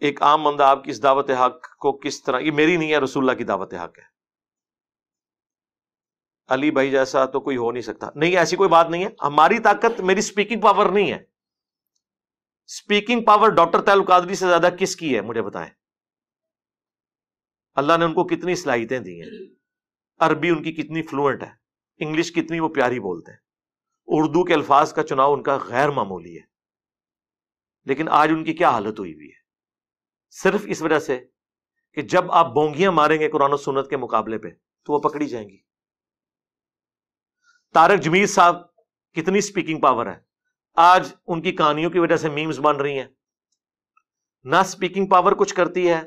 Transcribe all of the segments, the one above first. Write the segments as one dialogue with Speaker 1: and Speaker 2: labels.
Speaker 1: ایک عام بندہ آپ کی اس دعوت حق کو کس طرح، یہ میری نہیں ہے، رسول اللہ کی دعوت حق ہے، علی بھائی جیسا تو کوئی ہو نہیں سکتا، نہیں ایسی کوئی بات نہیں ہے. ہماری طاقت میری سپیکنگ پاور نہیں ہے. Speaking power doctor Tahir ul-Qadri سے زیادہ کس کی ہے مجھے بتائیں؟ اللہ نے ان کو کتنی صلاحیتیں دی ہیں، عربی ان کی کتنی فلوئنٹ ہے، انگلش کتنی وہ پیاری بولتے ہیں، اردو کے الفاظ کا چناؤ ان کا غیر معمولی ہے. لیکن آج ان کی کیا حالت ہوئی ہوئی ہے؟ صرف اس وجہ سے کہ جب آپ بونگیاں ماریں گے قرآن و سنت کے مقابلے پہ تو وہ پکڑی جائیں گی. طارق جمیل صاحب کتنی سپیکنگ پاور ہے، آج ان کی کہانیوں کی وجہ سے میمز بن رہی ہیں. نہ سپیکنگ پاور کچھ کرتی ہے،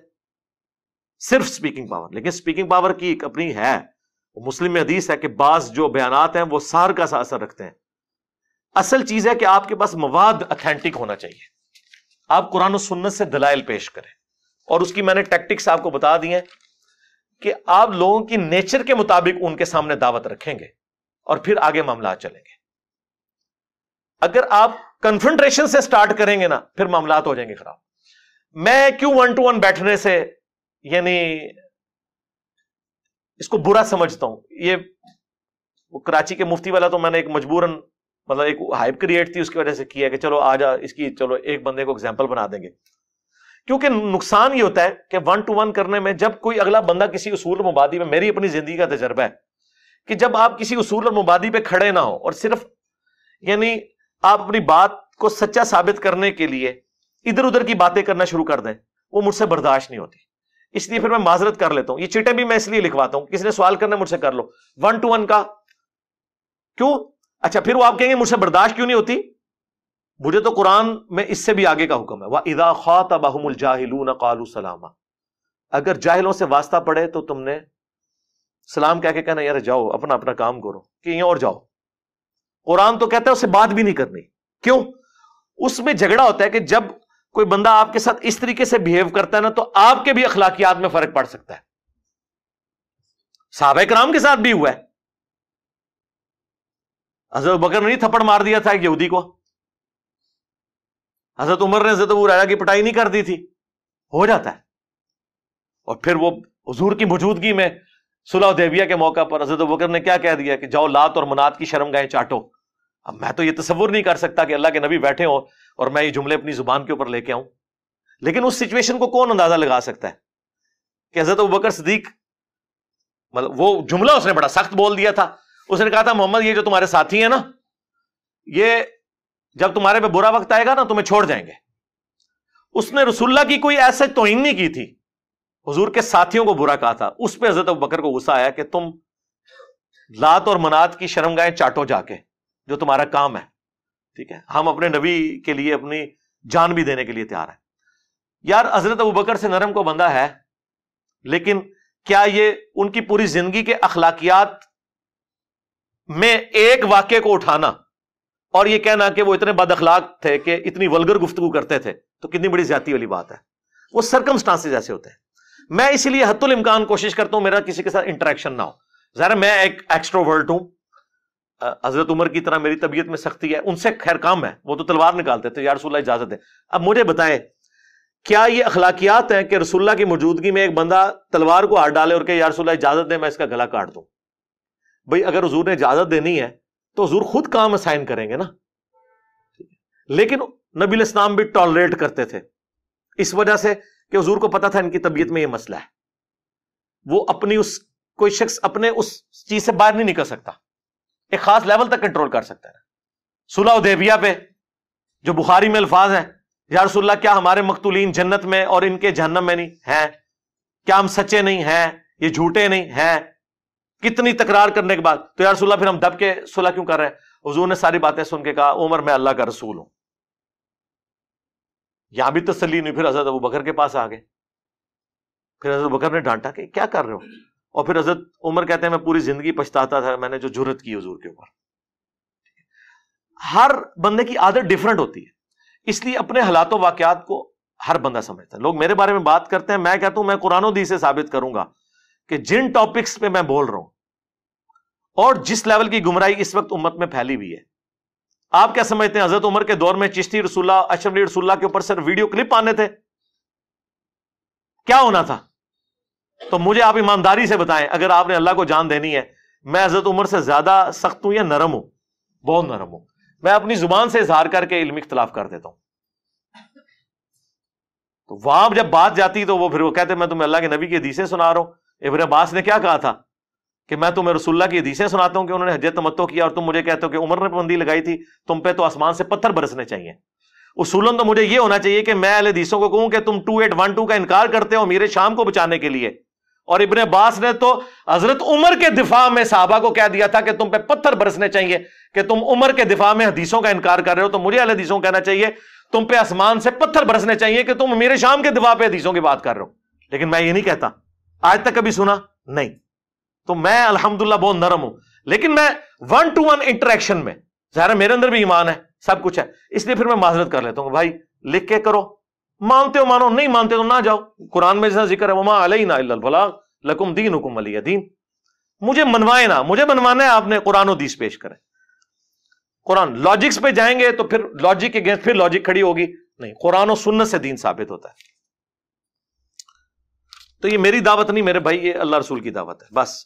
Speaker 1: صرف سپیکنگ پاور. لیکن سپیکنگ پاور کی ایک اپنی ہے، مسلم میں حدیث ہے کہ بعض جو بیانات ہیں وہ سار کا سا اثر رکھتے ہیں. اصل چیز ہے کہ آپ کے پاس مواد اتھینٹک ہونا چاہیے، آپ قرآن و سنت سے دلائل پیش کریں. اور اس کی میں نے ٹیکٹکس آپ کو بتا دی ہیں کہ آپ لوگوں کی نیچر کے مطابق ان کے سامنے دعوت رکھیں گے اور پھر آگے معاملات چلیں گے. اگر آپ کنفرنٹریشن سے سٹارٹ کریں گے نا پھر معاملات ہو جائیں گے خراب. میں کیوں 1 to 1 بیٹھنے سے یعنی اس کو برا سمجھتا ہوں. یہ وہ کراچی کے مفتی والا تو میں نے ایک مجبوراً مطلب ایک ہائپ کریٹ تھی اس کی وجہ سے کیا کہ چلو آج اس کی چلو ایک بندے کو ایگزامپل بنا دیں گے. کیونکہ نقصان یہ ہوتا ہے کہ 1 to 1 کرنے میں جب کوئی اگلا بندہ کسی اصول اور مبادی میں، میری اپنی زندگی کا تجربہ ہے کہ جب آپ کسی اصول اور مبادی پہ کھڑے نہ ہو اور صرف یعنی آپ اپنی بات کو سچا ثابت کرنے کے لیے ادھر ادھر کی باتیں کرنا شروع کر دیں، وہ مجھ سے برداشت نہیں ہوتی. اس لیے پھر میں معذرت کر لیتا ہوں. یہ چٹیں بھی میں اس لیے لکھواتا ہوں، کسی نے سوال کرنا مجھ سے کر لو. 1 to 1 کا کیوں؟ اچھا پھر وہ آپ کہیں گے مجھ سے برداشت کیوں نہیں ہوتی؟ مجھے تو قرآن میں اس سے بھی آگے کا حکم ہے، وَإِذَا خَاطَبَهُمُ الْجَاهِلُونَ قَالُوا سَلَامًا. اگر جاہلوں سے واسطہ پڑے تو تم نے سلام کہہ کے کہنا یار جاؤ اپنا اپنا کام کرو، کہیں اور جاؤ. قرآن تو کہتا ہے اس سے بات بھی نہیں کرنی. کیوں؟ اس میں جھگڑا ہوتا ہے کہ جب کوئی بندہ آپ کے ساتھ اس طریقے سے بہیو کرتا ہے نا تو آپ کے بھی اخلاقیات میں فرق پڑ سکتا ہے. صحابہ کرام کے ساتھ بھی ہوا ہے. حضرت بکر نے نہیں تھپڑ مار دیا تھا ایک یہودی کو، حضرت عمر نے حضرت ابو ہریرہ کی پٹائی نہیں کر دی تھی. ہو جاتا ہے. اور پھر وہ حضور کی موجودگی میں صلح حدیبیہ کے موقع پر حضرت ابو بکر نے کیا کہہ دیا کہ جاؤ لات اور منات کی شرمگاہیں چاٹو. اب میں تو یہ تصور نہیں کر سکتا کہ اللہ کے نبی بیٹھے ہوں اور میں یہ جملے اپنی زبان کے اوپر لے کے آؤں. لیکن اس سچویشن کو کون اندازہ لگا سکتا ہے کہ حضرت ابو بکر صدیق مطلب وہ جملہ اس نے بڑا سخت بول دیا تھا. اس نے کہا تھا محمد یہ جو تمہارے ساتھی ہیں نا یہ جب تمہارے پہ برا وقت آئے گا نا تمہیں چھوڑ جائیں گے. اس نے رسول اللہ کی کوئی ایسے توہین نہیں کی تھی، حضور کے ساتھیوں کو برا کہا تھا. اس پہ حضرت ابو بکر کو غصہ آیا کہ تم لات اور منات کی شرمگاہیں چاٹو جا کے، جو تمہارا کام ہے. ٹھیک ہے، ہم اپنے نبی کے لیے اپنی جان بھی دینے کے لیے تیار ہیں. یار حضرت ابو بکر سے نرم کو بندہ ہے، لیکن کیا یہ ان کی پوری زندگی کے اخلاقیات میں ایک واقعے کو اٹھانا اور یہ کہنا کہ وہ اتنے بد اخلاق تھے کہ اتنی ولگر گفتگو کرتے تھے تو کتنی بڑی زیادتی والی بات ہے. وہ سرکمسٹانسز ایسے ہوتے ہیں. میں اسی لیے حتی الامکان کوشش کرتا ہوں میرا کسی کے ساتھ انٹریکشن نہ ہو. ظاہر میں ایک ایکسٹروورٹ ہوں، حضرت عمر کی طرح میری طبیعت میں سختی ہے، ان سے خیر کام ہے، وہ تو تلوار نکالتے تھے، یا رسول اللہ اجازت دے. اب مجھے بتائیں کیا یہ اخلاقیات ہیں کہ رسول اللہ کی موجودگی میں ایک بندہ تلوار کو ہاتھ ڈالے اور کہ یا رسول اللہ اجازت دے میں اس کا گلا کاٹ دوں؟ بھئی اگر حضور نے اجازت دینی ہے تو حضور خود کام اسائن کریں گے نا. لیکن نبی علیہ السلام بھی ٹالریٹ کرتے تھے اس وجہ سے کہ حضور کو پتا تھا ان کی طبیعت میں یہ مسئلہ ہے. وہ اپنی کوئی شخص اپنے اس چیز سے باہر نہیں نکل سکتا، ایک خاص لیول تک کنٹرول کر سکتا ہے. صلح حدیبیہ پہ جو بخاری میں الفاظ ہیں، یا رسول اللہ کیا ہمارے مقتولین جنت میں اور ان کے جہنم میں نہیں ہیں؟ کیا ہم سچے نہیں ہیں؟ یہ جھوٹے نہیں ہیں؟ کتنی تکرار کرنے کے بعد تو یا رسول اللہ پھر ہم دب کے صلح کیوں کر رہے ہیں؟ حضور نے ساری باتیں سن کے کہا عمر میں اللہ کا رسول ہوں. یہاں بھی تسلی نہیں، پھر حضرت ابو بکر کے پاس آ گئے. پھر حضرت ابو بکر نے ڈانٹا کہ کیا کر رہے ہو، اور پھر حضرت عمر کہتے ہیں میں پوری زندگی پچھتاتا تھا میں نے جو جرت کی حضور کے اوپر. ہر بندے کی عادت ڈیفرنٹ ہوتی ہے، اس لیے اپنے حالات و واقعات کو ہر بندہ سمجھتا ہے. لوگ میرے بارے میں بات کرتے ہیں، میں کہتا ہوں میں قرآن و حدیث سے ثابت کروں گا کہ جن ٹاپکس پہ میں بول رہا ہوں اور جس لیول کی گمراہی اس وقت امت میں پھیلی ہوئی ہے. آپ کیا سمجھتے ہیں حضرت عمر کے دور میں چشتی رسول اللہ اشرف علی رسول اللہ کے اوپر صرف ویڈیو کلپ آنے تھے؟ کیا ہونا تھا؟ تو مجھے آپ ایمانداری سے بتائیں، اگر آپ نے اللہ کو جان دینی ہے، میں حضرت عمر سے زیادہ سخت ہوں یا نرم ہوں؟ بہت نرم ہوں. میں اپنی زبان سے اظہار کر کے علمی اختلاف کر دیتا ہوں. تو وہاں جب بات جاتی تو وہ پھر وہ کہتے میں تمہیں اللہ کے نبی کی حدیثیں سنا رہا ہوں. ابن عباس نے کیا کہا تھا کہ میں تمہیں رسول اللہ کی حدیثیں سناتا ہوں کہ انہوں نے حج تمتع کیا، اور تم مجھے کہتے ہو کہ عمر نے پابندی لگائی تھی، تم پہ تو آسمان سے پتھر برسنے چاہیے. اصولاً تو مجھے یہ ہونا چاہیے کہ میں اہل حدیثوں کو کہوں کہ تم 2812 کا انکار کرتے ہو امیر شام کو بچانے کے لیے، اور ابن عباس نے تو حضرت عمر کے دفاع میں صحابہ کو کہہ دیا تھا کہ تم پہ پتھر برسنے چاہیے کہ تم عمر کے دفاع میں حدیثوں کا انکار کر رہے ہو. تو مجھے اہل حدیثوں کو کہنا چاہیے تم پہ آسمان سے پتھر برسنے چاہیے کہ تم امیر شام کے دفاع پہ حدیثوں کی بات کر رہے ہو. لیکن میں یہ نہیں کہتا، آج تک کبھی سنا نہیں. تو میں الحمدللہ بہت نرم ہوں، لیکن میں 1-to-1 انٹریکشن میں ظاہر میرے اندر بھی ایمان ہے، سب کچھ ہے، اس لیے پھر میں معذرت کر لیتا ہوں. بھائی لکھ کے کرو، مانتے ہو مانو، نہیں مانتے تو نہ جاؤ. قرآن میں جیسا ذکر ہے وما علینا الا البلاغ لکم دینکم ولی دین. مجھے منوائے نہ، مجھے منوانا ہے آپ نے قرآن و حدیث پیش کرے. قرآن لاجکس پہ جائیں گے تو پھر لاجک کے اگینسٹ پھر لاجک کھڑی ہوگی، نہیں، قرآن و سنت سے دین ثابت ہوتا ہے. تو یہ میری دعوت نہیں میرے بھائی، یہ اللہ رسول کی دعوت ہے. بس